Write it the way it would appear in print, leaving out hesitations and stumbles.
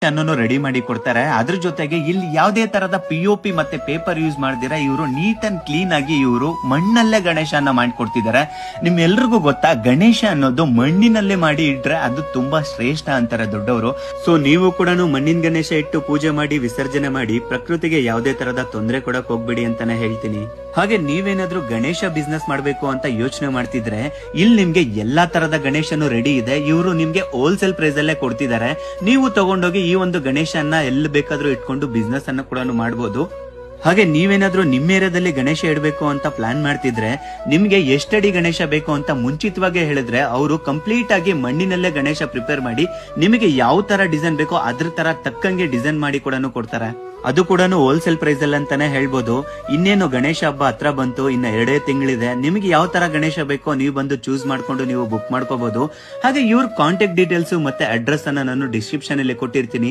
ಅನ್ನೋನು ರೆಡಿ ಮಾಡಿ ಕೊಡ್ತಾರೆ. ಅದ್ರ ಜೊತೆಗೆ ಇಲ್ಲಿ ಯಾವುದೇ ತರದ POP ಮತ್ತೆ ಪೇಪರ್ ಯೂಸ್ ಮಾಡ್ದಿರಾ ಇವರು ನೀಟ್ ಅಂಡ್ ಕ್ಲೀನ್ ಆಗಿ ಇವರು ಮಣ್ಣಲ್ಲೇ ಗಣೇಶನ ಮಾಡ್ಕೊಡ್ತಿದ್ದಾರೆ. ನಿಮ್ಮೆಲ್ರಿಗೂ ಗೊತ್ತಾ, ಗಣೇಶ ಅನ್ನೋದು ಮಣ್ಣಿನಲ್ಲೇ ಮಾಡಿ ಇಟ್ರೆ ಅದು ತುಂಬಾ ಶ್ರೇಷ್ಠ ಅಂತಾರೆ ದೊಡ್ಡವರು. ಸೊ ನೀವು ಕೂಡ ಮಣ್ಣಿನ ಗಣೇಶ ಇಟ್ಟು ಪೂಜೆ ಮಾಡಿ ವಿಸರ್ಜನೆ ಮಾಡಿ ಪ್ರಕೃತಿಗೆ ಯಾವುದೇ ತರದ ತೊಂದರೆ ಕೊಡಕ್ ಹೋಗ್ಬೇಡಿ ಅಂತಾನೆ ಹೇಳ್ತೀನಿ. ಹಾಗೆ ನೀವೇನಾದ್ರೂ ಗಣೇಶ ಬಿಸ್ನೆಸ್ ಮಾಡ್ಬೇಕು ಅಂತ ಯೋಚನೆ ಮಾಡ್ತಿದ್ರೆ ಇಲ್ಲಿ ನಿಮ್ಗೆ ಎಲ್ಲಾ ತರದ ಗಣೇಶನು ರೆಡಿ ಇದೆ. ಇವರು ನಿಮ್ಗೆ ಹೋಲ್ಸೇಲ್ ಪ್ರೈಸ್ ಅಲ್ಲೇ ಕೊಡ್ತಿದ್ದಾರೆ. ನೀವು ತಗೊಂಡೋಗಿ ಈ ಒಂದು ಗಣೇಶನ್ನ ಎಲ್ಲಿ ಬೇಕಾದ್ರೂ ಇಟ್ಕೊಂಡು ಬಿಸ್ನೆಸ್ ಅನ್ನ ಕೂಡ ಮಾಡಬಹುದು. ಹಾಗೆ ನೀವೇನಾದ್ರೂ ನಿಮ್ಮ ಏರಿಯಾದಲ್ಲಿ ಗಣೇಶ ಇಡಬೇಕು ಅಂತ ಪ್ಲಾನ್ ಮಾಡ್ತಿದ್ರೆ ನಿಮ್ಗೆ ಎಷ್ಟಡಿ ಗಣೇಶ ಬೇಕು ಅಂತ ಮುಂಚಿತವಾಗಿ ಹೇಳಿದ್ರೆ ಅವರು ಕಂಪ್ಲೀಟ್ ಆಗಿ ಮಣ್ಣಿನಲ್ಲೇ ಗಣೇಶ ಪ್ರಿಪೇರ್ ಮಾಡಿ ನಿಮಗೆ ಯಾವ ತರ ಡಿಸೈನ್ ಬೇಕೋ ಅದ್ರ ತರ ತಕ್ಕಂಗೆ ಡಿಸೈನ್ ಮಾಡಿ ಕೂಡ ಕೊಡ್ತಾರೆ. ಅದು ಕೂಡ ಹೋಲ್ಸೇಲ್ ಪ್ರೈಸ್ ಅಲ್ಲಿ ಅಂತಾನೆ ಹೇಳ್ಬೋದು. ಇನ್ನೇನು ಗಣೇಶ ಹಬ್ಬ ಹತ್ರ ಬಂತು, ಇನ್ನ 2 ತಿಂಗಳಿದೆ. ನಿಮಗೆ ಯಾವ ತರ ಗಣೇಶ ಬೇಕೋ ನೀವು ಬಂದು ಚೂಸ್ ಮಾಡ್ಕೊಂಡು ನೀವು ಬುಕ್ ಮಾಡ್ಕೋಬಹುದು. ಹಾಗೆ ಇವ್ರ ಕಾಂಟ್ಯಾಕ್ಟ್ ಡೀಟೇಲ್ಸ್ ಮತ್ತೆ ಅಡ್ರೆಸ್ ಅನ್ನ ನಾನು ಡಿಸ್ಕ್ರಿಪ್ಷನ್ ಅಲ್ಲಿ ಕೊಟ್ಟಿರ್ತೀನಿ.